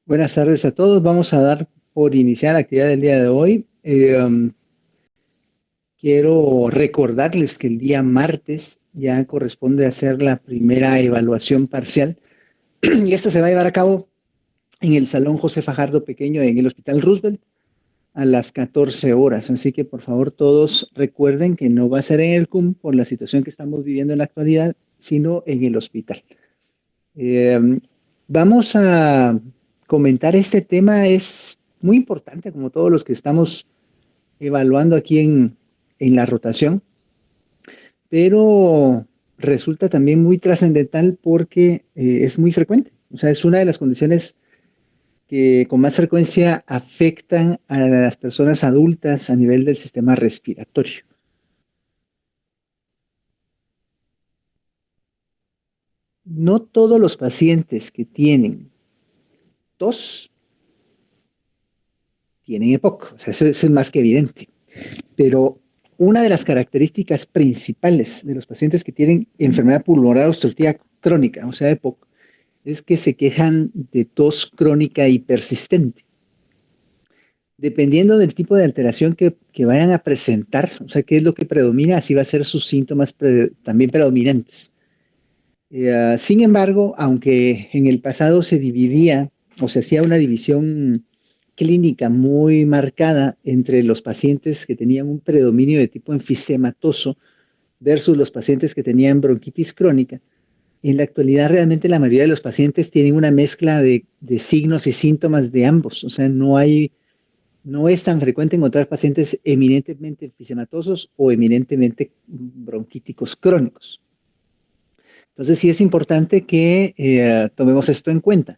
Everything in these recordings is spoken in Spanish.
Buenas tardes a todos. Vamos a dar por iniciar la actividad del día de hoy. Quiero recordarles que el día martes ya corresponde hacer la primera evaluación parcial y esta se va a llevar a cabo en el Salón José Fajardo Pequeño en el Hospital Roosevelt a las 14 horas. Así que por favor todos recuerden que no va a ser en el CUM por la situación que estamos viviendo en la actualidad, sino en el hospital. Eh, Vamos a comentar este tema, es muy importante como todos los que estamos evaluando aquí en la rotación, pero resulta también muy trascendental porque es muy frecuente. O sea, es una de las condiciones que con más frecuencia afectan a las personas adultas a nivel del sistema respiratorio. No todos los pacientes que tienen tos tienen EPOC, o sea, eso es más que evidente. Pero una de las características principales de los pacientes que tienen enfermedad pulmonar obstructiva crónica, o sea, EPOC, es que se quejan de tos crónica y persistente. Dependiendo del tipo de alteración que vayan a presentar, o sea, qué es lo que predomina, así va a ser sus síntomas también predominantes. Sin embargo, aunque en el pasado se dividía o se hacía una división clínica muy marcada entre los pacientes que tenían un predominio de tipo enfisematoso versus los pacientes que tenían bronquitis crónica, en la actualidad realmente la mayoría de los pacientes tienen una mezcla de signos y síntomas de ambos. O sea, no es tan frecuente encontrar pacientes eminentemente enfisematosos o eminentemente bronquíticos crónicos. Entonces sí es importante que tomemos esto en cuenta.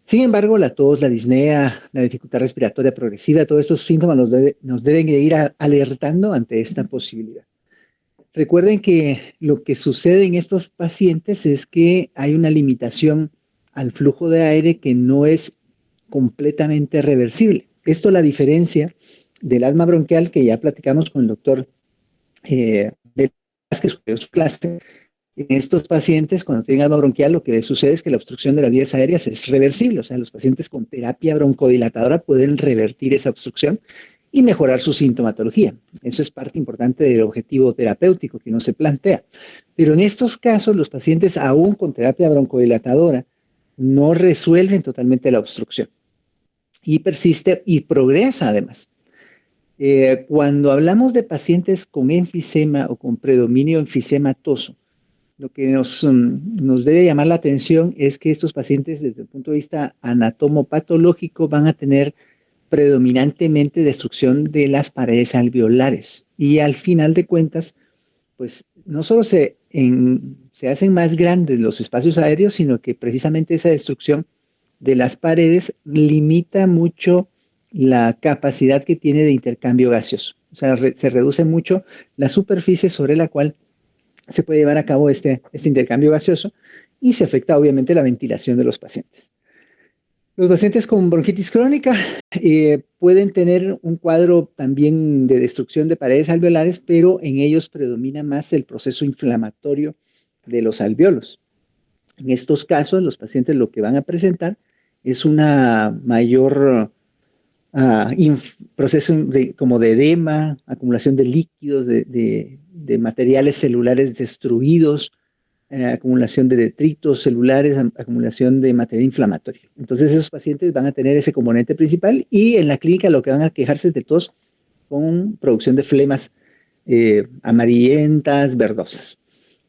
Sin embargo, la tos, la disnea, la dificultad respiratoria progresiva, todos estos síntomas nos deben de ir alertando ante esta posibilidad. Recuerden que lo que sucede en estos pacientes es que hay una limitación al flujo de aire que no es completamente reversible. Esto la diferencia del asma bronquial que ya platicamos con el doctor Velázquez en su clase. En estos pacientes, cuando tienen asma bronquial, lo que sucede es que la obstrucción de las vías aéreas es reversible. O sea, los pacientes con terapia broncodilatadora pueden revertir esa obstrucción y mejorar su sintomatología. Eso es parte importante del objetivo terapéutico que uno se plantea. Pero en estos casos, los pacientes aún con terapia broncodilatadora no resuelven totalmente la obstrucción y persiste y progresa además. Cuando hablamos de pacientes con enfisema o con predominio enfisematoso, lo que nos debe llamar la atención es que estos pacientes desde el punto de vista anatomopatológico van a tener predominantemente destrucción de las paredes alveolares y al final de cuentas, pues no solo se hacen más grandes los espacios aéreos, sino que precisamente esa destrucción de las paredes limita mucho la capacidad que tiene de intercambio gaseoso. O sea, se reduce mucho la superficie sobre la cual se puede llevar a cabo este intercambio gaseoso y se afecta obviamente la ventilación de los pacientes. Los pacientes con bronquitis crónica pueden tener un cuadro también de destrucción de paredes alveolares, pero en ellos predomina más el proceso inflamatorio de los alveolos. En estos casos, los pacientes lo que van a presentar es una mayor proceso como de edema, acumulación de líquidos, de materiales celulares destruidos, acumulación de detritos celulares, acumulación de material inflamatorio. Entonces esos pacientes van a tener ese componente principal y en la clínica lo que van a quejarse es de tos con producción de flemas amarillentas, verdosas.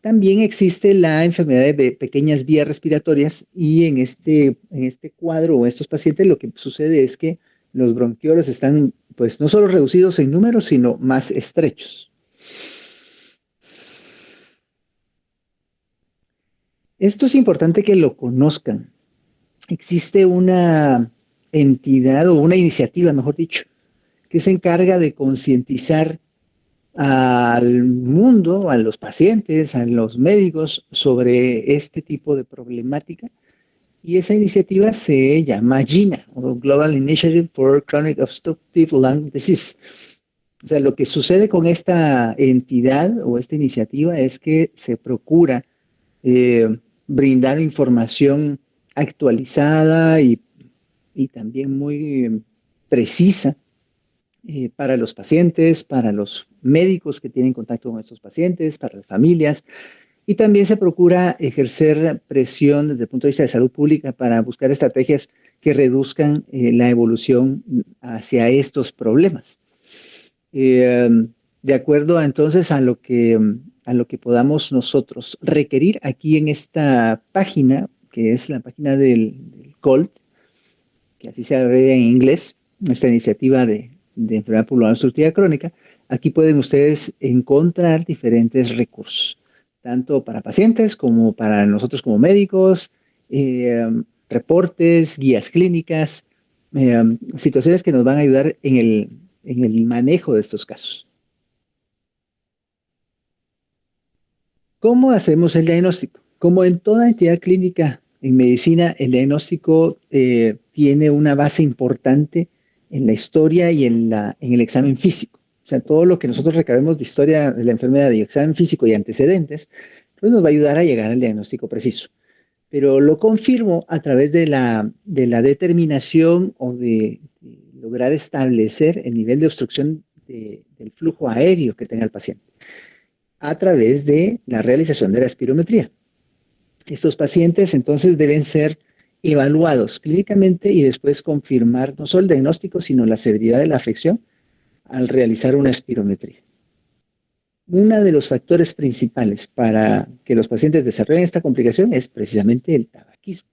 También existe la enfermedad de pequeñas vías respiratorias y en este cuadro o estos pacientes lo que sucede es que los bronquiolos están pues no solo reducidos en número, sino más estrechos. Esto es importante que lo conozcan. Existe una entidad o una iniciativa, mejor dicho, que se encarga de concientizar al mundo, a los pacientes, a los médicos sobre este tipo de problemática. Y esa iniciativa se llama GINA, o Global Initiative for Chronic Obstructive Lung Disease. O sea, lo que sucede con esta entidad o esta iniciativa es que se procura brindar información actualizada y y también muy precisa para los pacientes, para los médicos que tienen contacto con estos pacientes, para las familias. Y también se procura ejercer presión desde el punto de vista de salud pública para buscar estrategias que reduzcan la evolución hacia estos problemas. De acuerdo entonces a lo que podamos nosotros requerir aquí en esta página, que es la página del COLT, que así se abrevia en inglés, esta iniciativa de enfermedad pulmonar obstructiva crónica, aquí pueden ustedes encontrar diferentes recursos, tanto para pacientes como para nosotros como médicos, reportes, guías clínicas, situaciones que nos van a ayudar en el manejo de estos casos. ¿Cómo hacemos el diagnóstico? Como en toda entidad clínica en medicina, el diagnóstico tiene una base importante en la historia y en el examen físico. O sea, todo lo que nosotros recabemos de historia de la enfermedad y examen físico y antecedentes, pues nos va a ayudar a llegar al diagnóstico preciso. Pero lo confirmo a través de la determinación o de lograr establecer el nivel de obstrucción del flujo aéreo que tenga el paciente a través de la realización de la espirometría. Estos pacientes entonces deben ser evaluados clínicamente y después confirmar no solo el diagnóstico, sino la severidad de la afección al realizar una espirometría. Uno de los factores principales para que los pacientes desarrollen esta complicación es precisamente el tabaquismo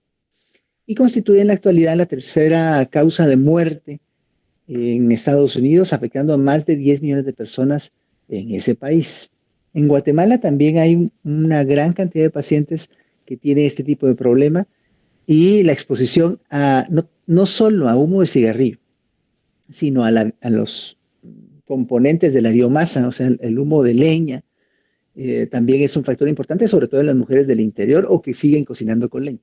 y constituye en la actualidad la tercera causa de muerte en Estados Unidos, afectando a más de 10 millones de personas en ese país. En Guatemala también hay una gran cantidad de pacientes que tienen este tipo de problema y la exposición no solo a humo de cigarrillo, sino a los componentes de la biomasa, o sea, el humo de leña, también es un factor importante, sobre todo en las mujeres del interior o que siguen cocinando con leña.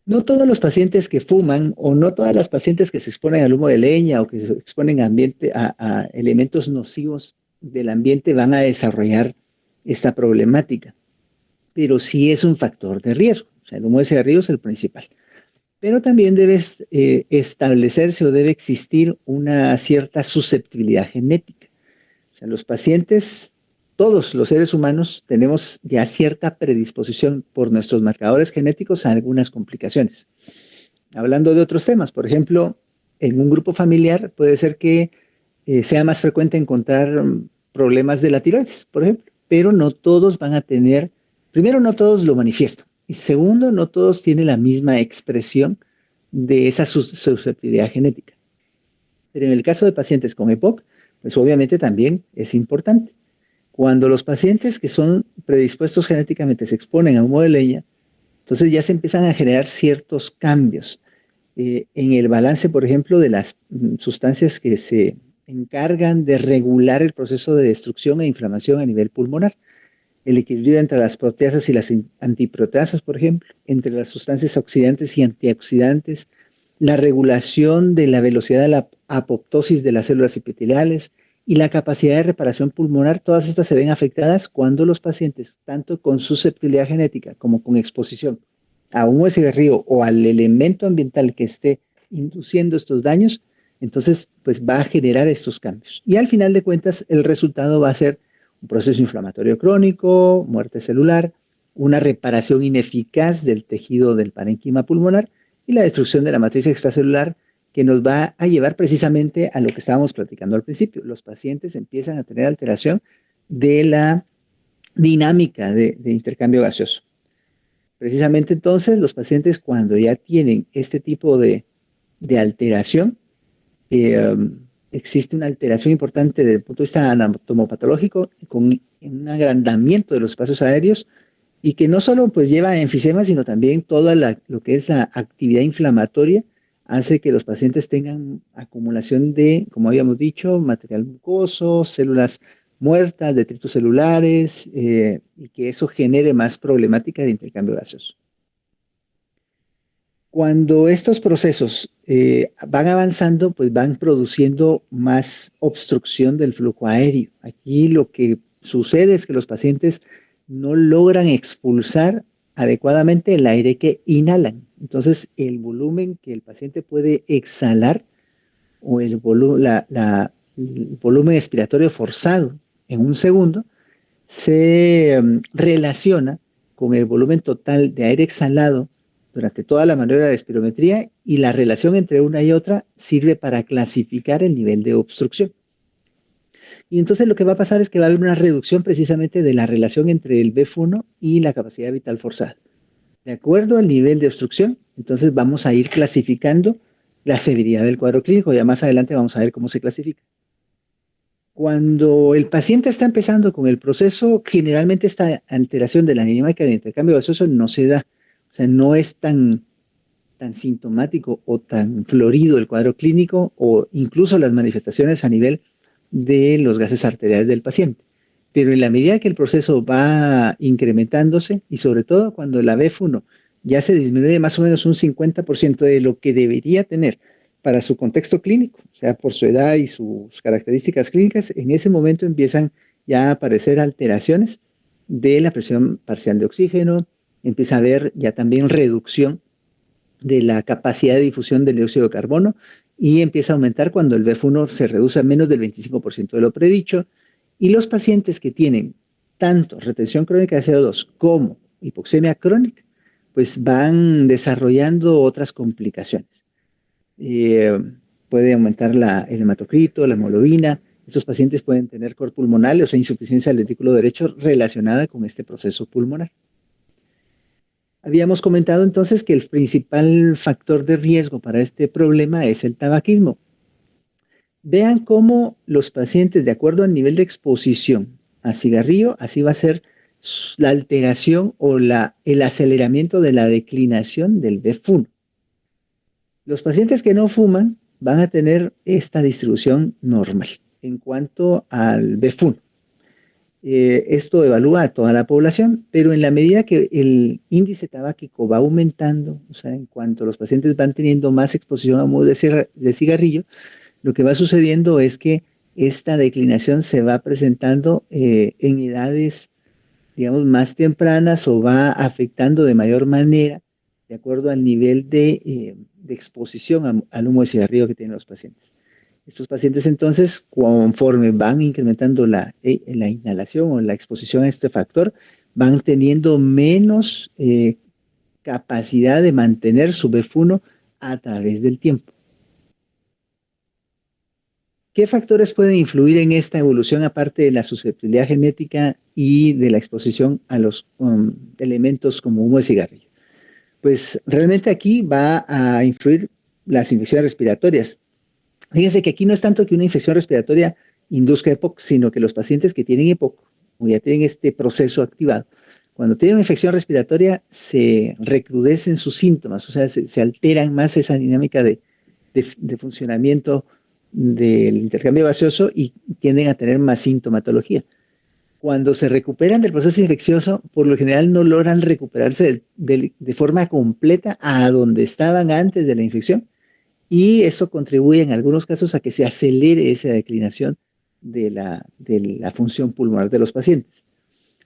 No todos los pacientes que fuman o no todas las pacientes que se exponen al humo de leña o que se exponen a elementos nocivos del ambiente van a desarrollar esta problemática, pero sí es un factor de riesgo. O sea, el humo de cigarrillo es el principal. Pero también debe establecerse o debe existir una cierta susceptibilidad genética. O sea, los pacientes, todos los seres humanos, tenemos ya cierta predisposición por nuestros marcadores genéticos a algunas complicaciones. Hablando de otros temas, por ejemplo, en un grupo familiar puede ser que sea más frecuente encontrar problemas de la tiroides, por ejemplo, pero no todos van a tener, primero, no todos lo manifiestan, y segundo, no todos tienen la misma expresión de esa susceptibilidad genética. Pero en el caso de pacientes con EPOC, pues obviamente también es importante. Cuando los pacientes que son predispuestos genéticamente se exponen a humo de leña, entonces ya se empiezan a generar ciertos cambios en el balance, por ejemplo, de las sustancias que se encargan de regular el proceso de destrucción e inflamación a nivel pulmonar. El equilibrio entre las proteasas y las antiproteasas, por ejemplo, entre las sustancias oxidantes y antioxidantes, la regulación de la velocidad de la apoptosis de las células epiteliales y la capacidad de reparación pulmonar, todas estas se ven afectadas cuando los pacientes, tanto con susceptibilidad genética como con exposición a humo de cigarrillo o al elemento ambiental que esté induciendo estos daños, entonces pues va a generar estos cambios. Y al final de cuentas el resultado va a ser un proceso inflamatorio crónico, muerte celular, una reparación ineficaz del tejido del parénquima pulmonar y la destrucción de la matriz extracelular, que nos va a llevar precisamente a lo que estábamos platicando al principio. Los pacientes empiezan a tener alteración de la dinámica de intercambio gaseoso. Precisamente entonces los pacientes cuando ya tienen este tipo de alteración, existe una alteración importante desde el punto de vista anatomopatológico con un agrandamiento de los espacios aéreos y que no solo pues lleva a enfisema, sino también toda lo que es la actividad inflamatoria hace que los pacientes tengan acumulación de, como habíamos dicho, material mucoso, células muertas, detritos celulares, y que eso genere más problemática de intercambio gaseoso. Cuando estos procesos van avanzando, pues van produciendo más obstrucción del flujo aéreo. Aquí lo que sucede es que los pacientes no logran expulsar adecuadamente el aire que inhalan. Entonces, el volumen que el paciente puede exhalar o el volumen expiratorio forzado en un segundo se relaciona con el volumen total de aire exhalado durante toda la maniobra de espirometría, y la relación entre una y otra sirve para clasificar el nivel de obstrucción. Y entonces lo que va a pasar es que va a haber una reducción precisamente de la relación entre el BEF1 y la capacidad vital forzada. De acuerdo al nivel de obstrucción, entonces vamos a ir clasificando la severidad del cuadro clínico. Ya más adelante vamos a ver cómo se clasifica. Cuando el paciente está empezando con el proceso, generalmente esta alteración de la dinámica de intercambio gaseoso no se da. O sea, no es tan sintomático o tan florido el cuadro clínico, o incluso las manifestaciones a nivel de los gases arteriales del paciente. Pero en la medida que el proceso va incrementándose, y sobre todo cuando la BEF1 ya se disminuye más o menos un 50% de lo que debería tener para su contexto clínico, o sea, por su edad y sus características clínicas, en ese momento empiezan ya a aparecer alteraciones de la presión parcial de oxígeno, empieza a haber ya también reducción de la capacidad de difusión del dióxido de carbono, y empieza a aumentar cuando el BEF1 se reduce a menos del 25% de lo predicho. Y los pacientes que tienen tanto retención crónica de CO2 como hipoxemia crónica, pues van desarrollando otras complicaciones. Puede aumentar el hematocrito, la hemoglobina. Estos pacientes pueden tener cor pulmonar, o sea, insuficiencia del ventrículo derecho relacionada con este proceso pulmonar. Habíamos comentado entonces que el principal factor de riesgo para este problema es el tabaquismo. Vean cómo los pacientes, de acuerdo al nivel de exposición a cigarrillo, así va a ser la alteración o el aceleramiento de la declinación del BEF1. Los pacientes que no fuman van a tener esta distribución normal en cuanto al BEF1. Esto evalúa a toda la población, pero en la medida que el índice tabáquico va aumentando, o sea, en cuanto los pacientes van teniendo más exposición a humo de cigarrillo, lo que va sucediendo es que esta declinación se va presentando en edades, digamos, más tempranas, o va afectando de mayor manera de acuerdo al nivel de exposición al humo de cigarrillo que tienen los pacientes. Estos pacientes entonces, conforme van incrementando la inhalación o la exposición a este factor, van teniendo menos capacidad de mantener su BEF1 a través del tiempo. ¿Qué factores pueden influir en esta evolución, aparte de la susceptibilidad genética y de la exposición a los elementos como humo de cigarrillo? Pues realmente aquí va a influir las infecciones respiratorias. Fíjense que aquí no es tanto que una infección respiratoria induzca EPOC, sino que los pacientes que tienen EPOC, o ya tienen este proceso activado, cuando tienen una infección respiratoria se recrudecen sus síntomas, o sea, se alteran más esa dinámica de funcionamiento del intercambio gaseoso, y tienden a tener más sintomatología. Cuando se recuperan del proceso infeccioso, por lo general no logran recuperarse de forma completa a donde estaban antes de la infección, y eso contribuye en algunos casos a que se acelere esa declinación de la función pulmonar de los pacientes.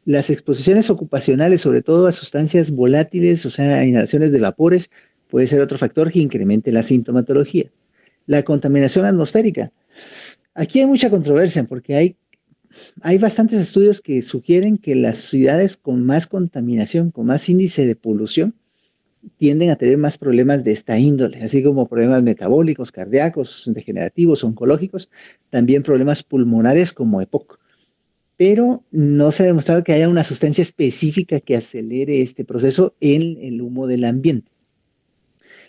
Las exposiciones ocupacionales, sobre todo a sustancias volátiles, o sea, inhalaciones de vapores, puede ser otro factor que incremente la sintomatología. La contaminación atmosférica. Aquí hay mucha controversia porque hay bastantes estudios que sugieren que las ciudades con más contaminación, con más índice de polución, tienden a tener más problemas de esta índole, así como problemas metabólicos, cardíacos, degenerativos, oncológicos, también problemas pulmonares como EPOC. Pero no se ha demostrado que haya una sustancia específica que acelere este proceso en el humo del ambiente.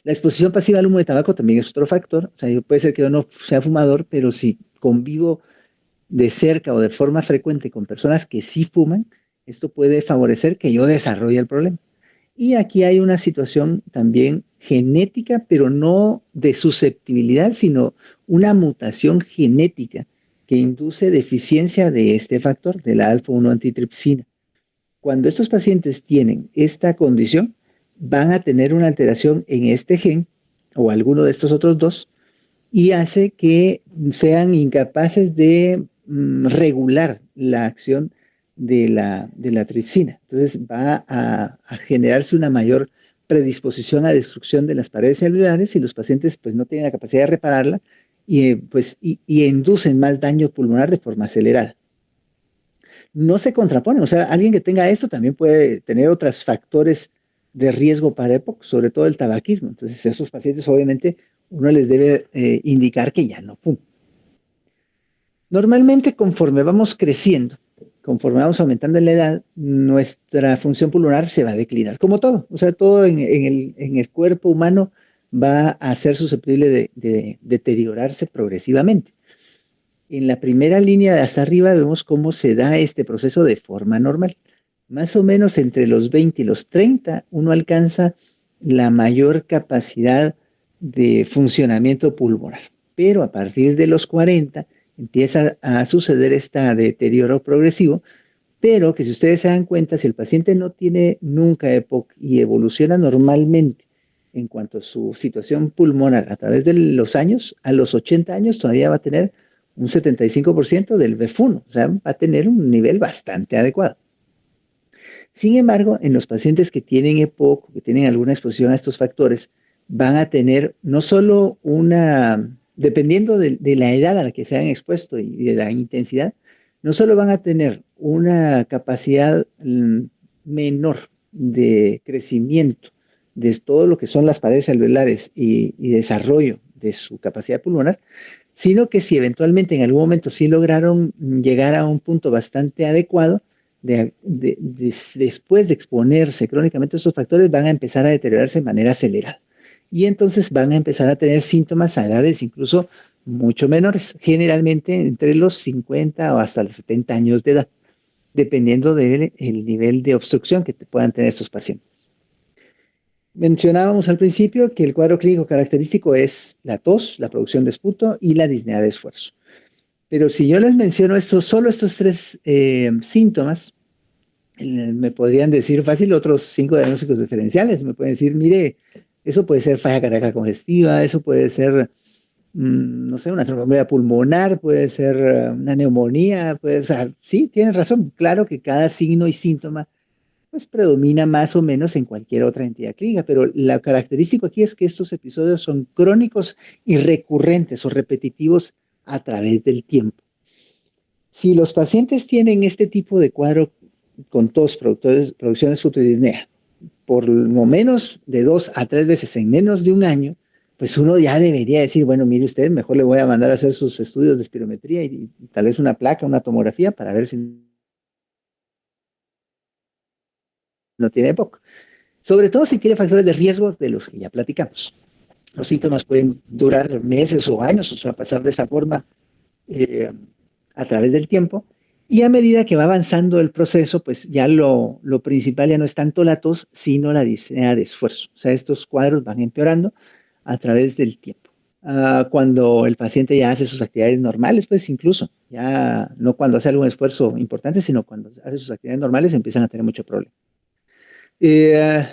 La exposición pasiva al humo de tabaco también es otro factor. O sea, puede ser que yo no sea fumador, pero si convivo de cerca o de forma frecuente con personas que sí fuman, esto puede favorecer que yo desarrolle el problema. Y aquí hay una situación también genética, pero no de susceptibilidad, sino una mutación genética que induce deficiencia de este factor, de la alfa-1 antitripsina. Cuando estos pacientes tienen esta condición, van a tener una alteración en este gen o alguno de estos otros dos, y hace que sean incapaces de regular la acción de la tripsina. Entonces va a generarse una mayor predisposición a destrucción de las paredes celulares y los pacientes pues no tienen la capacidad de repararla y inducen más daño pulmonar de forma acelerada. No se contraponen, o sea, alguien que tenga esto también puede tener otros factores de riesgo para EPOC, sobre todo el tabaquismo. Entonces, esos pacientes obviamente uno les debe indicar que ya no fumen. Normalmente, conforme vamos creciendo, conforme vamos aumentando en la edad, nuestra función pulmonar se va a declinar, como todo. O sea, todo en el cuerpo humano va a ser susceptible de deteriorarse progresivamente. En la primera línea de hasta arriba vemos cómo se da este proceso de forma normal. Más o menos entre los 20 y los 30, uno alcanza la mayor capacidad de funcionamiento pulmonar. Pero a partir de los 40 empieza a suceder este deterioro progresivo, pero que si ustedes se dan cuenta, si el paciente no tiene nunca EPOC y evoluciona normalmente en cuanto a su situación pulmonar a través de los años, a los 80 años todavía va a tener un 75% del BEF1, o sea, va a tener un nivel bastante adecuado. Sin embargo, en los pacientes que tienen EPOC, que tienen alguna exposición a estos factores, van a tener no solo dependiendo de la edad a la que se han expuesto y de la intensidad, no solo van a tener una capacidad menor de crecimiento de todo lo que son las paredes celulares y desarrollo de su capacidad pulmonar, sino que si eventualmente en algún momento sí lograron llegar a un punto bastante adecuado, después de exponerse crónicamente a estos factores, van a empezar a deteriorarse de manera acelerada. Y entonces van a empezar a tener síntomas a edades incluso mucho menores, generalmente entre los 50 o hasta los 70 años de edad, dependiendo del nivel de obstrucción que puedan tener estos pacientes. Mencionábamos al principio que el cuadro clínico característico es la tos, la producción de esputo y la disnea de esfuerzo. Pero si yo les menciono solo estos tres síntomas, me podrían decir fácil otros 5 diagnósticos diferenciales. Me pueden decir, mire, eso puede ser falla cardíaca congestiva, eso puede ser, no sé, una tromboembolia pulmonar, puede ser una neumonía, o sea, sí, tienen razón. Claro que cada signo y síntoma pues predomina más o menos en cualquier otra entidad clínica, pero lo característico aquí es que estos episodios son crónicos y recurrentes o repetitivos a través del tiempo. Si los pacientes tienen este tipo de cuadro con tos, producciones fotodisnea, por lo menos de 2 a 3 veces en menos de un año, pues uno ya debería decir, bueno, mire usted, mejor le voy a mandar a hacer sus estudios de espirometría y tal vez una placa, una tomografía para ver si no tiene EPOC. Sobre todo si tiene factores de riesgo de los que ya platicamos. Los síntomas pueden durar meses o años, o sea, pasar de esa forma a través del tiempo. Y a medida que va avanzando el proceso, pues ya lo principal ya no es tanto la tos, sino la disnea de esfuerzo. O sea, estos cuadros van empeorando a través del tiempo. Cuando el paciente ya hace sus actividades normales, pues incluso, ya no cuando hace algún esfuerzo importante, sino cuando hace sus actividades normales empiezan a tener mucho problema.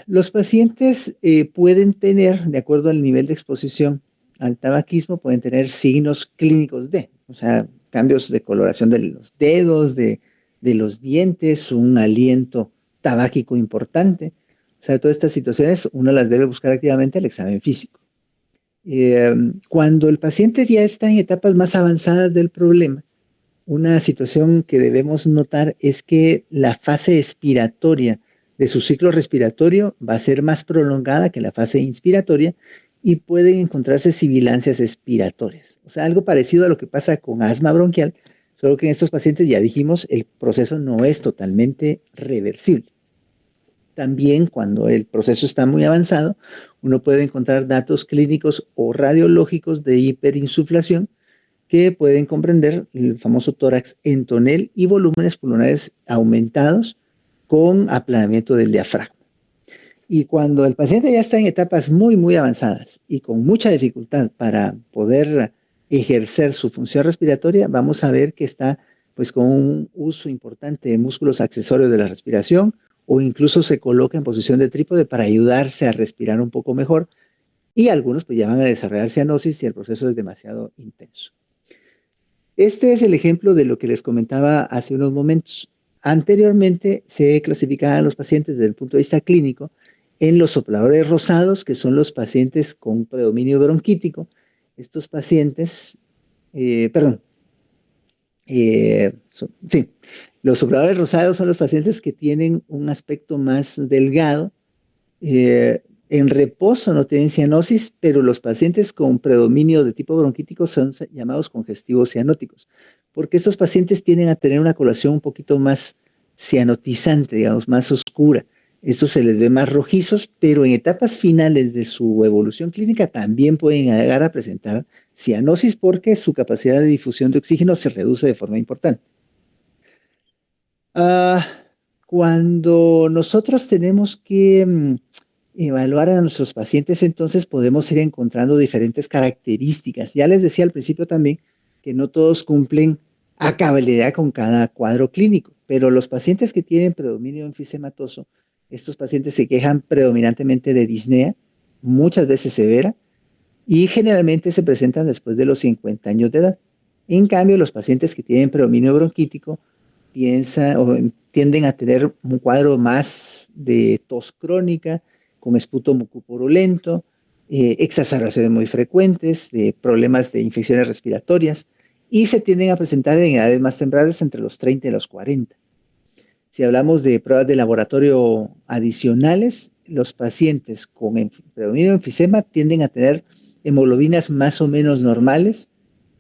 Los pacientes pueden tener, de acuerdo al nivel de exposición al tabaquismo, pueden tener signos clínicos o sea, cambios de coloración de los dedos, de los dientes, un aliento tabáquico importante. O sea, todas estas situaciones uno las debe buscar activamente al examen físico. Cuando el paciente ya está en etapas más avanzadas del problema, una situación que debemos notar es que la fase expiratoria de su ciclo respiratorio va a ser más prolongada que la fase inspiratoria y pueden encontrarse sibilancias expiratorias. O sea, algo parecido a lo que pasa con asma bronquial, solo que en estos pacientes, ya dijimos, el proceso no es totalmente reversible. También cuando el proceso está muy avanzado, uno puede encontrar datos clínicos o radiológicos de hiperinsuflación que pueden comprender el famoso tórax en tonel y volúmenes pulmonares aumentados con aplanamiento del diafragma. Y cuando el paciente ya está en etapas muy, muy avanzadas y con mucha dificultad para poder ejercer su función respiratoria, vamos a ver que está pues con un uso importante de músculos accesorios de la respiración o incluso se coloca en posición de trípode para ayudarse a respirar un poco mejor y algunos pues ya van a desarrollar cianosis si el proceso es demasiado intenso. Este es el ejemplo de lo que les comentaba hace unos momentos. Anteriormente se clasificaban los pacientes desde el punto de vista clínico en los sopladores rosados, que son los pacientes con predominio bronquítico. Estos pacientes, perdón, sí, los sopladores rosados son los pacientes que tienen un aspecto más delgado. En reposo no tienen cianosis, pero los pacientes con predominio de tipo bronquítico son llamados congestivos cianóticos, porque estos pacientes tienden a tener una coloración un poquito más cianotizante, digamos, más oscura. Estos se les ve más rojizos, pero en etapas finales de su evolución clínica también pueden llegar a presentar cianosis porque su capacidad de difusión de oxígeno se reduce de forma importante. Cuando nosotros tenemos que evaluar a nuestros pacientes, entonces podemos ir encontrando diferentes características. Ya les decía al principio también que no todos cumplen a cabalidad con cada cuadro clínico, pero los pacientes que tienen predominio enfisematoso, estos pacientes se quejan predominantemente de disnea, muchas veces severa, y generalmente se presentan después de los 50 años de edad. En cambio, los pacientes que tienen predominio bronquítico tienden a tener un cuadro más de tos crónica, con esputo mucopurulento, exacerbaciones muy frecuentes, de problemas de infecciones respiratorias, y se tienden a presentar en edades más tempranas entre los 30 y los 40. Si hablamos de pruebas de laboratorio adicionales, los pacientes con predominio de enfisema tienden a tener hemoglobinas más o menos normales.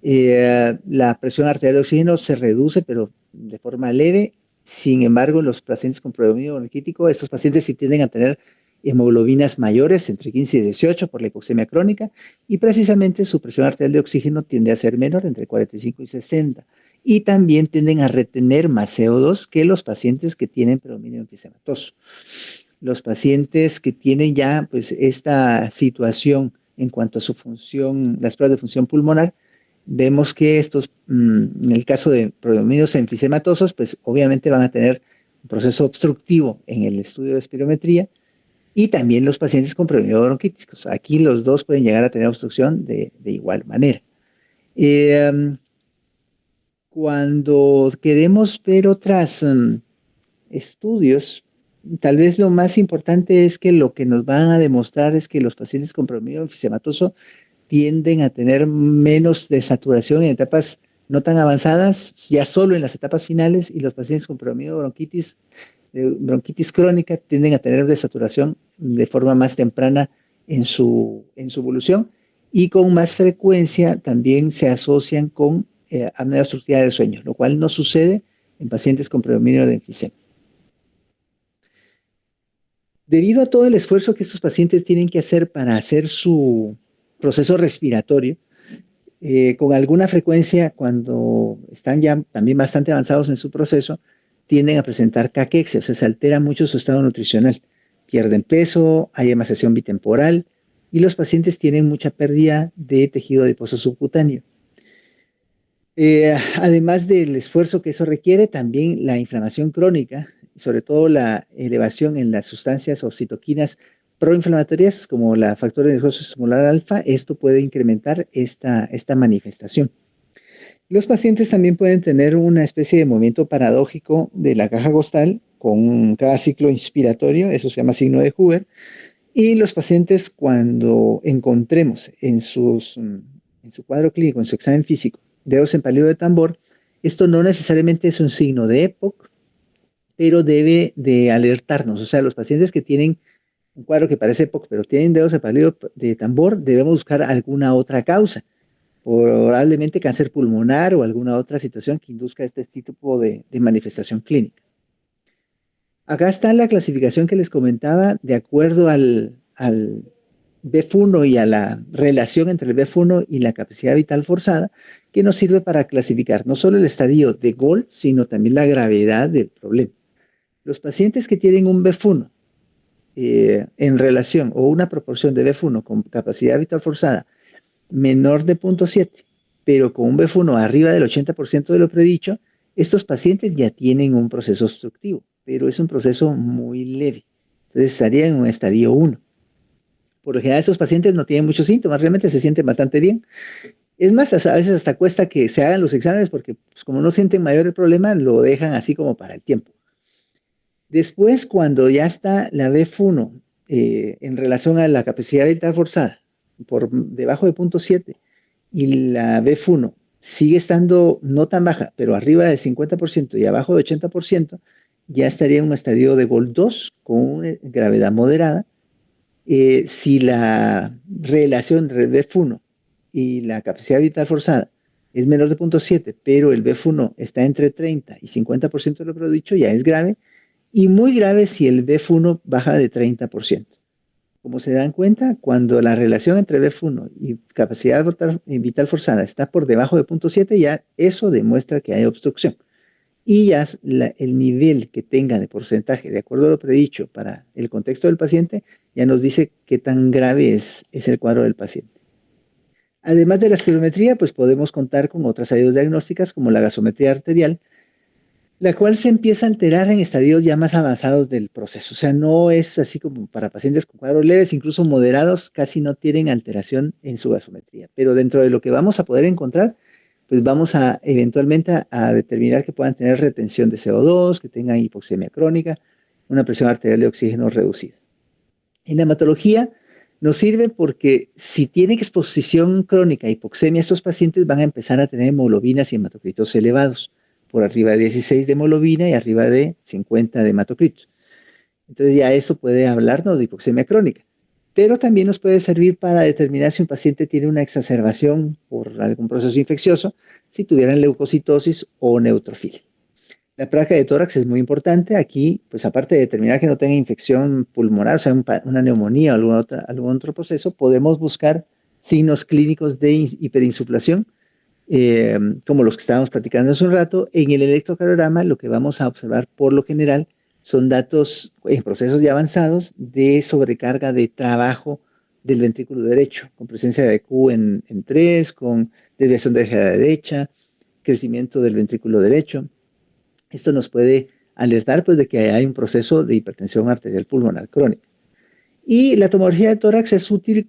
La presión arterial de oxígeno se reduce, pero de forma leve. Sin embargo, los pacientes con predominio bronquítico, estos pacientes sí tienden a tener hemoglobinas mayores, entre 15 y 18 por la hipoxemia crónica, y precisamente su presión arterial de oxígeno tiende a ser menor, entre 45 y 60. Y también tienden a retener más CO2 que los pacientes que tienen predominio enfisematoso. Los pacientes que tienen ya pues, esta situación en cuanto a su función, las pruebas de función pulmonar, vemos que estos, en el caso de predominios enfisematosos, pues obviamente van a tener un proceso obstructivo en el estudio de espirometría, y también los pacientes con predominio bronquíticos. Aquí los dos pueden llegar a tener obstrucción de igual manera. Cuando queremos ver otros estudios, tal vez lo más importante es que lo que nos van a demostrar es que los pacientes con predominio enfisematoso tienden a tener menos desaturación en etapas no tan avanzadas, ya solo en las etapas finales, y los pacientes con predominio de bronquitis crónica tienden a tener desaturación de forma más temprana en su evolución, y con más frecuencia también se asocian con apnea obstructiva del sueño, lo cual no sucede en pacientes con predominio de enfisema. Debido a todo el esfuerzo que estos pacientes tienen que hacer para hacer su proceso respiratorio, con alguna frecuencia, cuando están ya también bastante avanzados en su proceso, tienden a presentar caquexia, o sea, se altera mucho su estado nutricional. Pierden peso, hay emaciación bitemporal, y los pacientes tienen mucha pérdida de tejido adiposo subcutáneo. Además del esfuerzo que eso requiere, también la inflamación crónica, sobre todo la elevación en las sustancias o citoquinas proinflamatorias como la factor nervioso estimular alfa, esto puede incrementar esta manifestación. Los pacientes también pueden tener una especie de movimiento paradójico de la caja costal con cada ciclo inspiratorio, eso se llama signo de Huber, y los pacientes cuando encontremos en su cuadro clínico, en su examen físico, dedos en palillo de tambor, esto no necesariamente es un signo de EPOC, pero debe de alertarnos. O sea, los pacientes que tienen un cuadro que parece EPOC, pero tienen dedos en palillo de tambor, debemos buscar alguna otra causa, probablemente cáncer pulmonar o alguna otra situación que induzca este tipo de manifestación clínica. Acá está la clasificación que les comentaba de acuerdo al BEF1 y a la relación entre el BEF1 y la capacidad vital forzada, que nos sirve para clasificar no solo el estadio de Gold, sino también la gravedad del problema. Los pacientes que tienen un BEF1 en relación o una proporción de BEF1 con capacidad vital forzada menor de 0.7, pero con un BEF1 arriba del 80% de lo predicho, estos pacientes ya tienen un proceso obstructivo, pero es un proceso muy leve. Entonces estarían en un estadio 1. Por lo general, estos pacientes no tienen muchos síntomas, realmente se sienten bastante bien. Es más, a veces hasta cuesta que se hagan los exámenes porque pues, como no sienten mayor el problema, lo dejan así como para el tiempo. Después, cuando ya está la BEF1 en relación a la capacidad vital forzada por debajo de 0.7 y la BEF1 sigue estando no tan baja, pero arriba del 50% y abajo del 80%, ya estaría en un estadio de GOLD 2 con una gravedad moderada. Si la relación entre el BEF1 y la capacidad vital forzada es menor de 0.7, pero el BEF1 está entre 30 y 50% de lo que lo he dicho, ya es grave, y muy grave si el BEF1 baja de 30%. Como se dan cuenta, cuando la relación entre BEF1 y capacidad vital forzada está por debajo de 0.7, ya eso demuestra que hay obstrucción. Y ya el nivel que tenga de porcentaje, de acuerdo a lo predicho para el contexto del paciente, ya nos dice qué tan grave es el cuadro del paciente. Además de la espirometría, pues podemos contar con otras ayudas diagnósticas como la gasometría arterial, la cual se empieza a alterar en estadios ya más avanzados del proceso. O sea, no es así como para pacientes con cuadros leves, incluso moderados, casi no tienen alteración en su gasometría. Pero dentro de lo que vamos a poder encontrar, pues vamos a eventualmente a determinar que puedan tener retención de CO2, que tengan hipoxemia crónica, una presión arterial de oxígeno reducida. En la hematología nos sirve porque si tienen exposición crónica a hipoxemia, estos pacientes van a empezar a tener hemoglobinas y hematocritos elevados, por arriba de 16 de hemoglobina y arriba de 50 de hematocritos. Entonces ya eso puede hablarnos de hipoxemia crónica. Pero también nos puede servir para determinar si un paciente tiene una exacerbación por algún proceso infeccioso, si tuvieran leucocitosis o neutrofilia. La placa de tórax es muy importante. Aquí, pues aparte de determinar que no tenga infección pulmonar, o sea, una neumonía o algún otro proceso, podemos buscar signos clínicos de hiperinsuflación, como los que estábamos platicando hace un rato. En el electrocardiograma lo que vamos a observar por lo general son datos en procesos ya avanzados de sobrecarga de trabajo del ventrículo derecho, con presencia de Q en 3, con desviación de la derecha, crecimiento del ventrículo derecho. Esto nos puede alertar pues, de que hay un proceso de hipertensión arterial pulmonar crónica. Y la tomografía de tórax es útil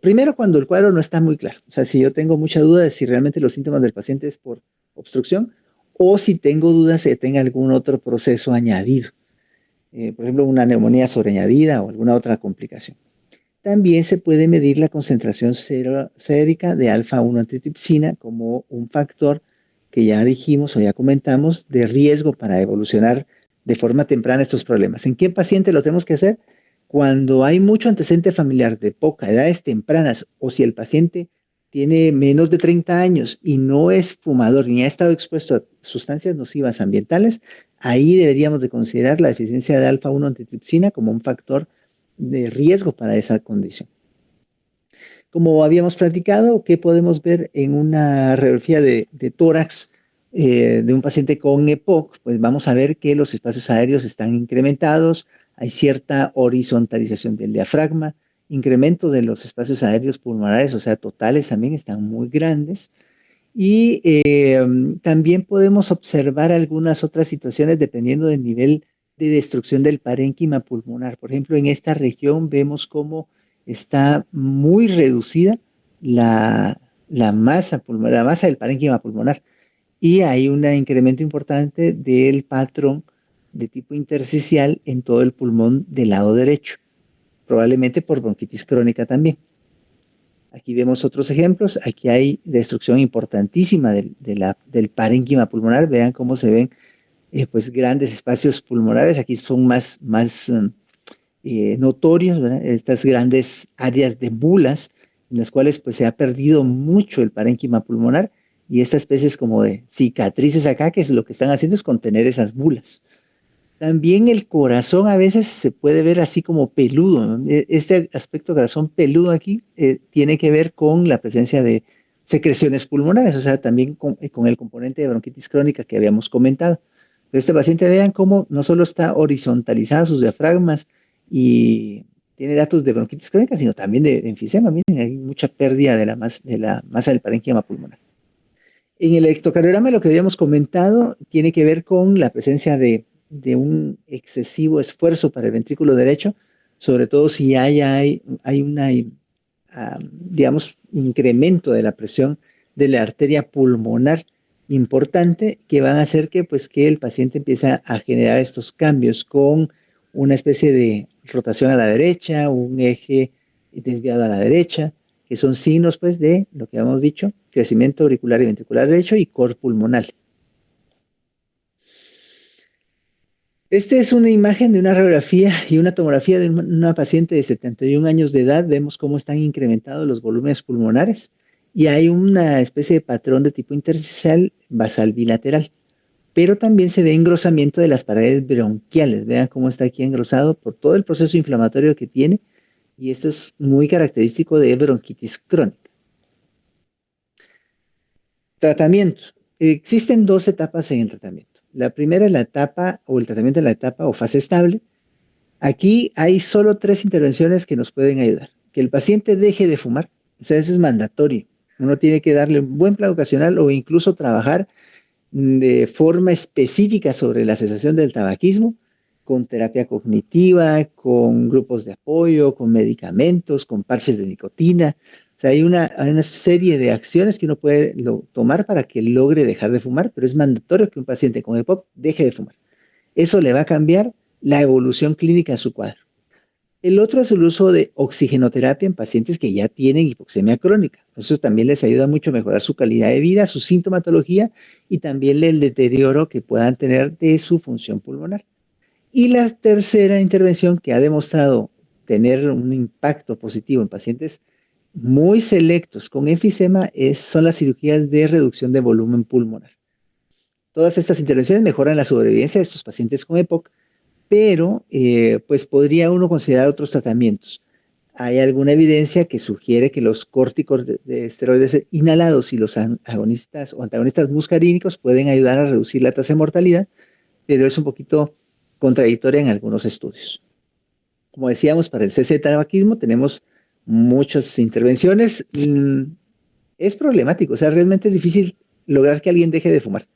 primero cuando el cuadro no está muy claro. O sea, si yo tengo mucha duda de si realmente los síntomas del paciente es por obstrucción o si tengo dudas de que tenga algún otro proceso añadido. Por ejemplo, una neumonía sobreañadida o alguna otra complicación. También se puede medir la concentración sérica de alfa-1 antitripsina como un factor que ya dijimos o ya comentamos de riesgo para evolucionar de forma temprana estos problemas. ¿En qué paciente lo tenemos que hacer? Cuando hay mucho antecedente familiar de poca edades tempranas o si el paciente tiene menos de 30 años y no es fumador ni ha estado expuesto a sustancias nocivas ambientales, ahí deberíamos de considerar la deficiencia de alfa-1 antitripsina como un factor de riesgo para esa condición. Como habíamos platicado, ¿qué podemos ver en una radiografía de tórax de un paciente con EPOC? Pues vamos a ver que los espacios aéreos están incrementados, hay cierta horizontalización del diafragma, incremento de los espacios aéreos pulmonares, o sea, totales también están muy grandes. Y también podemos observar algunas otras situaciones dependiendo del nivel de destrucción del parénquima pulmonar. Por ejemplo, en esta región vemos cómo está muy reducida la masa pulmonar, la masa del parénquima pulmonar. Y hay un incremento importante del patrón de tipo intersticial en todo el pulmón del lado derecho, probablemente por bronquitis crónica también. Aquí vemos otros ejemplos. Aquí hay destrucción importantísima del parénquima pulmonar. Vean cómo se ven pues grandes espacios pulmonares. Aquí son más notorios, ¿verdad? Estas grandes áreas de bulas en las cuales pues se ha perdido mucho el parénquima pulmonar y estas especies como de cicatrices acá, que es lo que están haciendo es contener esas bulas. También el corazón a veces se puede ver así como peludo, ¿no? Este aspecto corazón peludo aquí tiene que ver con la presencia de secreciones pulmonares, o sea, también con el componente de bronquitis crónica que habíamos comentado. Pero este paciente, vean cómo no solo está horizontalizado sus diafragmas y tiene datos de bronquitis crónica, sino también de enfisema. Miren, hay mucha pérdida de la masa del parénquima pulmonar. En el electrocardiograma lo que habíamos comentado tiene que ver con la presencia de un excesivo esfuerzo para el ventrículo derecho, sobre todo si hay una, digamos, incremento de la presión de la arteria pulmonar importante que van a hacer que, pues, que el paciente empiece a generar estos cambios con una especie de rotación a la derecha, un eje desviado a la derecha, que son signos, pues, de lo que habíamos dicho, crecimiento auricular y ventricular derecho y cor pulmonal. Esta es una imagen de una radiografía y una tomografía de una paciente de 71 años de edad. Vemos cómo están incrementados los volúmenes pulmonares y hay una especie de patrón de tipo intersticial basal bilateral. Pero también se ve engrosamiento de las paredes bronquiales. Vean cómo está aquí engrosado por todo el proceso inflamatorio que tiene y esto es muy característico de bronquitis crónica. Tratamiento. Existen dos etapas en el tratamiento. La primera es la etapa o el tratamiento de la etapa o fase estable. Aquí hay solo 3 intervenciones que nos pueden ayudar. Que el paciente deje de fumar, o sea, eso es mandatorio. Uno tiene que darle un buen plan ocasional o incluso trabajar de forma específica sobre la cesación del tabaquismo, con terapia cognitiva, con grupos de apoyo, con medicamentos, con parches de nicotina. O sea, hay una serie de acciones que uno puede tomar para que logre dejar de fumar, pero es mandatorio que un paciente con EPOC deje de fumar. Eso le va a cambiar la evolución clínica de su cuadro. El otro es el uso de oxigenoterapia en pacientes que ya tienen hipoxemia crónica. Eso también les ayuda mucho a mejorar su calidad de vida, su sintomatología y también el deterioro que puedan tener de su función pulmonar. Y la tercera intervención que ha demostrado tener un impacto positivo en pacientes muy selectos con enfisema son las cirugías de reducción de volumen pulmonar. Todas estas intervenciones mejoran la sobrevivencia de estos pacientes con EPOC, pero pues podría uno considerar otros tratamientos. Hay alguna evidencia que sugiere que los corticosteroides de esteroides inhalados y los agonistas o antagonistas muscarínicos pueden ayudar a reducir la tasa de mortalidad, pero es un poquito contradictoria en algunos estudios. Como decíamos, para el cese de tabaquismo tenemos muchas intervenciones. Es problemático, o sea, realmente es difícil lograr que alguien deje de fumar,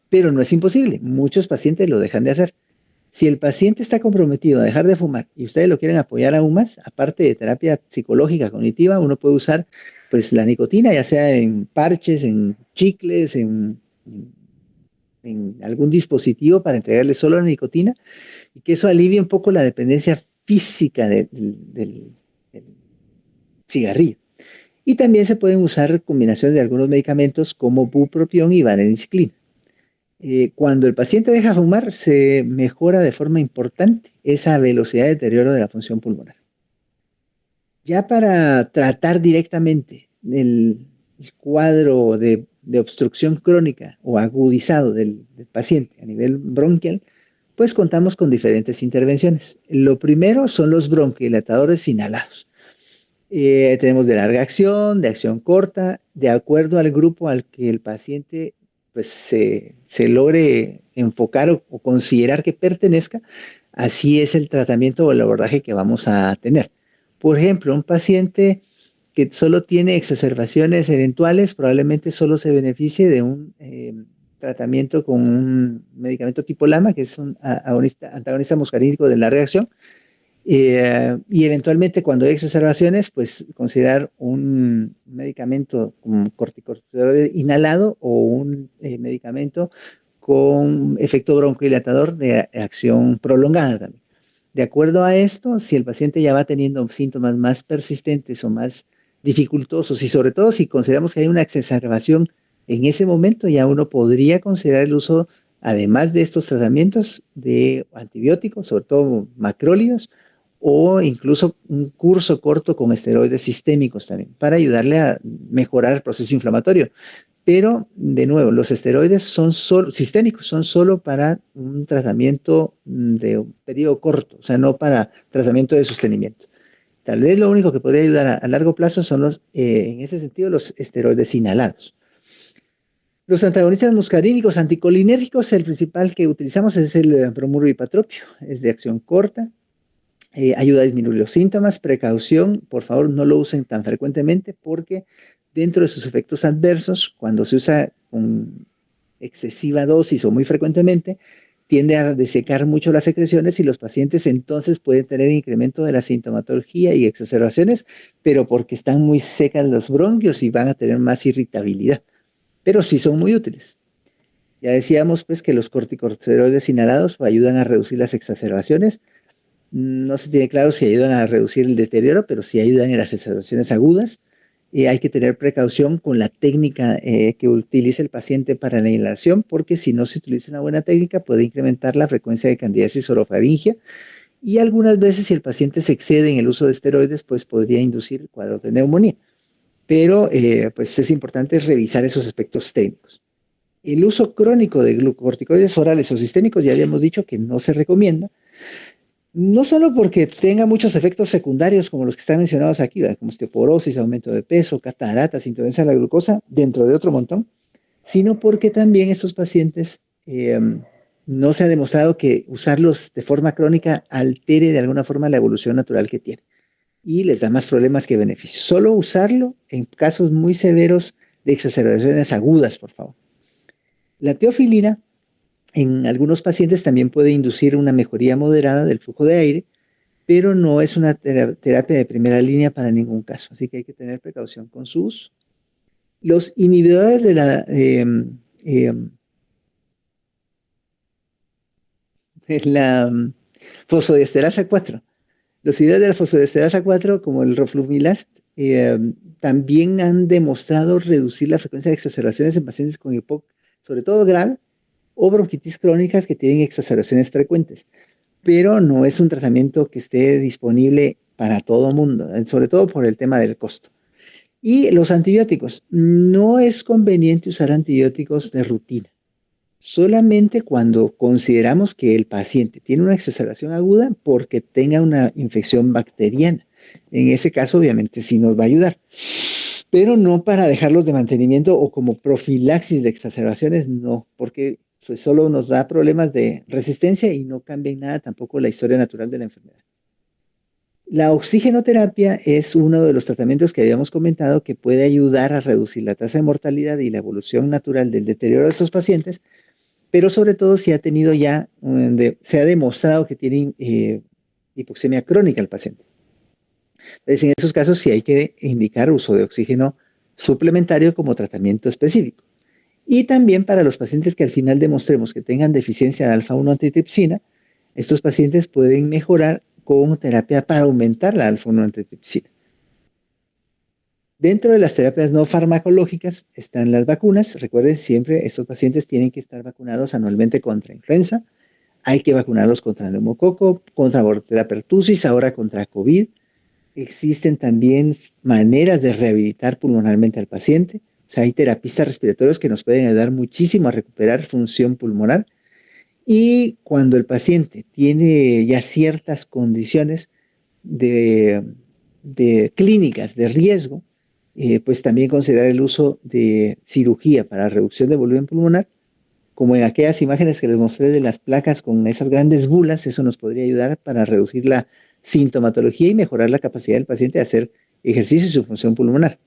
pero no es imposible. Muchos pacientes lo dejan de hacer. Si el paciente está comprometido a dejar de fumar y ustedes lo quieren apoyar aún más, aparte de terapia psicológica cognitiva, uno puede usar pues la nicotina, ya sea en parches, en chicles, en algún dispositivo para entregarle solo la nicotina y que eso alivie un poco la dependencia física del cigarrillo. Y también se pueden usar combinaciones de algunos medicamentos como bupropión y varenicline. Cuando el paciente deja de fumar, se mejora de forma importante esa velocidad de deterioro de la función pulmonar. Ya para tratar directamente el cuadro de obstrucción crónica o agudizado del paciente a nivel bronquial, pues contamos con diferentes intervenciones. Lo primero son los bronquidilatadores inhalados. Tenemos de larga acción, de acción corta, de acuerdo al grupo al que el paciente pues, se logre enfocar o considerar que pertenezca, así es el tratamiento o el abordaje que vamos a tener. Por ejemplo, un paciente que solo tiene exacerbaciones eventuales, probablemente solo se beneficie de un tratamiento con un medicamento tipo LAMA, que es un antagonista muscarínico de larga acción, y eventualmente cuando hay exacerbaciones, pues considerar un medicamento como corticosteroide inhalado o un medicamento con efecto broncodilatador de acción prolongada también. De acuerdo a esto, si el paciente ya va teniendo síntomas más persistentes o más dificultosos y sobre todo si consideramos que hay una exacerbación en ese momento, ya uno podría considerar el uso, además de estos tratamientos, de antibióticos, sobre todo macrólidos, o incluso un curso corto con esteroides sistémicos también, para ayudarle a mejorar el proceso inflamatorio. Pero, de nuevo, los esteroides sistémicos son solo para un tratamiento de un periodo corto, o sea, no para tratamiento de sostenimiento. Tal vez lo único que podría ayudar a largo plazo son en ese sentido, los esteroides inhalados. Los antagonistas muscarínicos anticolinérgicos, el principal que utilizamos es el bromuro hipatropio, es de acción corta, ayuda a disminuir los síntomas. Precaución, por favor, no lo usen tan frecuentemente porque dentro de sus efectos adversos, cuando se usa con excesiva dosis o muy frecuentemente, tiende a desecar mucho las secreciones y los pacientes entonces pueden tener incremento de la sintomatología y exacerbaciones, pero porque están muy secas los bronquios y van a tener más irritabilidad. Pero sí son muy útiles. Ya decíamos pues que los corticosteroides inhalados ayudan a reducir las exacerbaciones. No se tiene claro si ayudan a reducir el deterioro, pero sí ayudan en las exacerbaciones agudas. Hay que tener precaución con la técnica que utilice el paciente para la inhalación, porque si no se utiliza una buena técnica puede incrementar la frecuencia de candidiasis orofaringia y algunas veces si el paciente se excede en el uso de esteroides, pues podría inducir cuadros de neumonía. Pero pues es importante revisar esos aspectos técnicos. El uso crónico de glucocorticoides orales o sistémicos ya habíamos dicho que no se recomienda, no solo porque tenga muchos efectos secundarios como los que están mencionados aquí, ¿verdad? Como osteoporosis, aumento de peso, cataratas, intolerancia a la glucosa, dentro de otro montón, sino porque también estos pacientes no se ha demostrado que usarlos de forma crónica altere de alguna forma la evolución natural que tiene y les da más problemas que beneficios. Solo usarlo en casos muy severos de exacerbaciones agudas, por favor. La teofilina en algunos pacientes también puede inducir una mejoría moderada del flujo de aire, pero no es una terapia de primera línea para ningún caso, así que hay que tener precaución con su uso. Los inhibidores de la fosfodiesterasa 4, los inhibidores de la fosfodiesterasa 4, como el roflumilast, también han demostrado reducir la frecuencia de exacerbaciones en pacientes con EPOC, sobre todo grave, o bronquitis crónicas que tienen exacerbaciones frecuentes, pero no es un tratamiento que esté disponible para todo mundo, sobre todo por el tema del costo. Y los antibióticos, no es conveniente usar antibióticos de rutina, solamente cuando consideramos que el paciente tiene una exacerbación aguda porque tenga una infección bacteriana. En ese caso, obviamente, sí nos va a ayudar, pero no para dejarlos de mantenimiento o como profilaxis de exacerbaciones, no, porque pues, solo nos da problemas de resistencia y no cambia en nada tampoco la historia natural de la enfermedad. La oxigenoterapia es uno de los tratamientos que habíamos comentado que puede ayudar a reducir la tasa de mortalidad y la evolución natural del deterioro de estos pacientes, pero sobre todo si ha tenido ya, se ha demostrado que tiene hipoxemia crónica el paciente. Entonces, en esos casos sí hay que indicar uso de oxígeno suplementario como tratamiento específico. Y también para los pacientes que al final demostremos que tengan deficiencia de alfa-1 antitripsina, estos pacientes pueden mejorar con terapia para aumentar la alfa-1 antitripsina. Dentro de las terapias no farmacológicas están las vacunas. Recuerden siempre, estos pacientes tienen que estar vacunados anualmente contra influenza. Hay que vacunarlos contra neumococo, contra Bordetella pertussis, ahora contra COVID. Existen también maneras de rehabilitar pulmonalmente al paciente. O sea, hay terapistas respiratorios que nos pueden ayudar muchísimo a recuperar función pulmonar. Y cuando el paciente tiene ya ciertas condiciones de clínicas de riesgo, pues también considerar el uso de cirugía para reducción de volumen pulmonar, como en aquellas imágenes que les mostré de las placas con esas grandes bulas, eso nos podría ayudar para reducir la sintomatología y mejorar la capacidad del paciente de hacer ejercicio y su función pulmonar.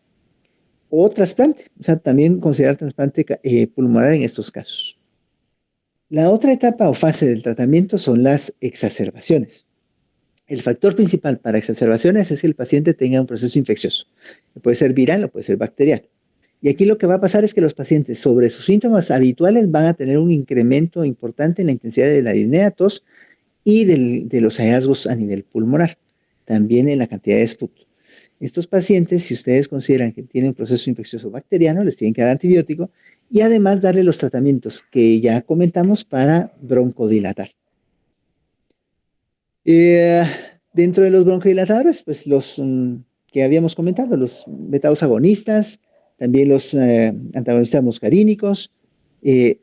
O trasplante, o sea, también considerar trasplante pulmonar en estos casos. La otra etapa o fase del tratamiento son las exacerbaciones. El factor principal para exacerbaciones es que el paciente tenga un proceso infeccioso. Puede ser viral o puede ser bacteriano. Y aquí lo que va a pasar es que los pacientes sobre sus síntomas habituales van a tener un incremento importante en la intensidad de la disnea, tos y de los hallazgos a nivel pulmonar. También en la cantidad de esputo. Estos pacientes, si ustedes consideran que tienen un proceso infeccioso bacteriano, les tienen que dar antibiótico y además darle los tratamientos que ya comentamos para broncodilatar. Dentro de los broncodilatadores, pues los que habíamos comentado, los beta-2 agonistas, también los antagonistas muscarínicos.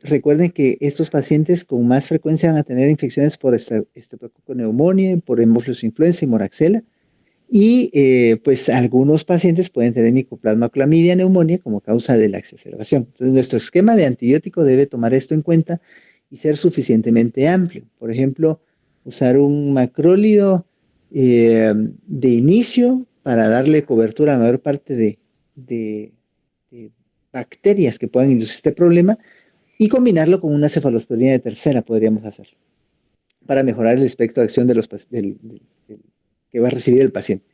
Recuerden que estos pacientes con más frecuencia van a tener infecciones por Streptococcus pneumoniae, por Haemophilus influenza y moraxella. Y pues algunos pacientes pueden tener Mycoplasma clamidia neumonía como causa de la exacerbación. Entonces nuestro esquema de antibiótico debe tomar esto en cuenta y ser suficientemente amplio. Por ejemplo, usar un macrólido de inicio para darle cobertura a la mayor parte de bacterias que puedan inducir este problema y combinarlo con una cefalosporina de tercera podríamos hacer para mejorar el espectro de acción de que va a recibir el paciente.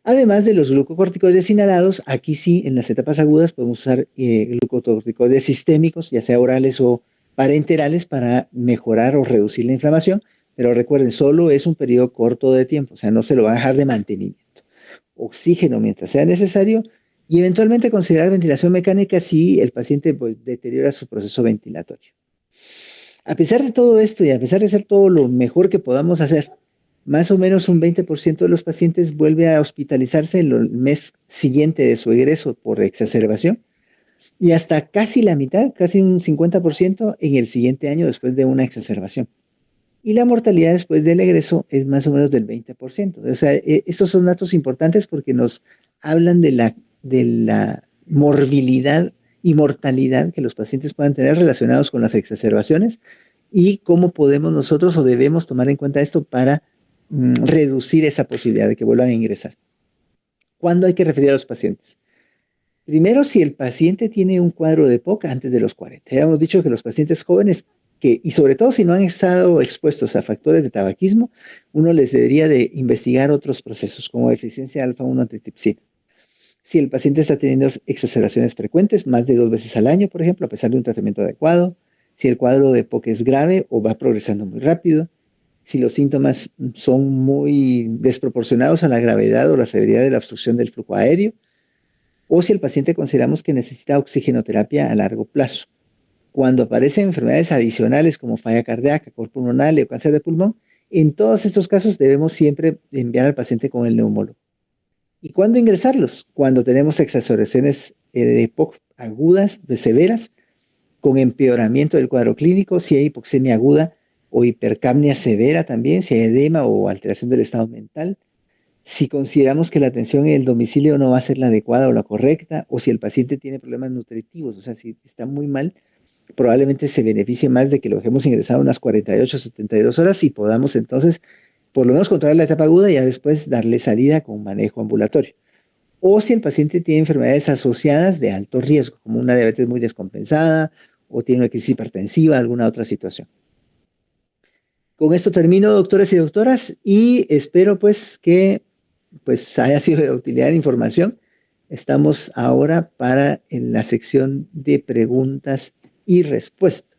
Además de los glucocorticoides inhalados, aquí sí, en las etapas agudas podemos usar glucocorticoides sistémicos, ya sea orales o parenterales, para mejorar o reducir la inflamación, pero recuerden, solo es un periodo corto de tiempo, o sea, no se lo va a dejar de mantenimiento. Oxígeno mientras sea necesario y eventualmente considerar ventilación mecánica si el paciente pues, deteriora su proceso ventilatorio. A pesar de todo esto y a pesar de hacer todo lo mejor que podamos hacer, más o menos un 20% de los pacientes vuelve a hospitalizarse el mes siguiente de su egreso por exacerbación y hasta casi la mitad, casi un 50% en el siguiente año después de una exacerbación. Y la mortalidad después del egreso es más o menos del 20%. O sea, estos son datos importantes porque nos hablan de la morbilidad y mortalidad que los pacientes puedan tener relacionados con las exacerbaciones y cómo podemos nosotros o debemos tomar en cuenta esto para reducir esa posibilidad de que vuelvan a ingresar. ¿Cuándo hay que referir a los pacientes? Primero, si el paciente tiene un cuadro de POC antes de los 40. Ya hemos dicho que los pacientes jóvenes, y sobre todo si no han estado expuestos a factores de tabaquismo, uno les debería de investigar otros procesos como deficiencia alfa-1 antitripsina. Si el paciente está teniendo exacerbaciones frecuentes, más de 2 veces al año, por ejemplo, a pesar de un tratamiento adecuado, si el cuadro de POC es grave o va progresando muy rápido, si los síntomas son muy desproporcionados a la gravedad o la severidad de la obstrucción del flujo aéreo, o si el paciente consideramos que necesita oxigenoterapia a largo plazo. Cuando aparecen enfermedades adicionales como falla cardíaca, cor pulmonar o cáncer de pulmón, en todos estos casos debemos siempre enviar al paciente con el neumólogo. ¿Y cuándo ingresarlos? Cuando tenemos exacerbaciones de EPOC agudas, de severas, con empeoramiento del cuadro clínico, si hay hipoxemia aguda o hipercapnia severa también, si hay edema o alteración del estado mental, si consideramos que la atención en el domicilio no va a ser la adecuada o la correcta, o si el paciente tiene problemas nutritivos, o sea, si está muy mal, probablemente se beneficie más de que lo dejemos ingresar unas 48, 72 horas y podamos entonces por lo menos controlar la etapa aguda y ya después darle salida con manejo ambulatorio. O si el paciente tiene enfermedades asociadas de alto riesgo, como una diabetes muy descompensada o tiene una crisis hipertensiva, alguna otra situación. Con esto termino, doctores y doctoras, y espero pues que haya sido de utilidad la información. Estamos ahora en la sección de preguntas y respuestas.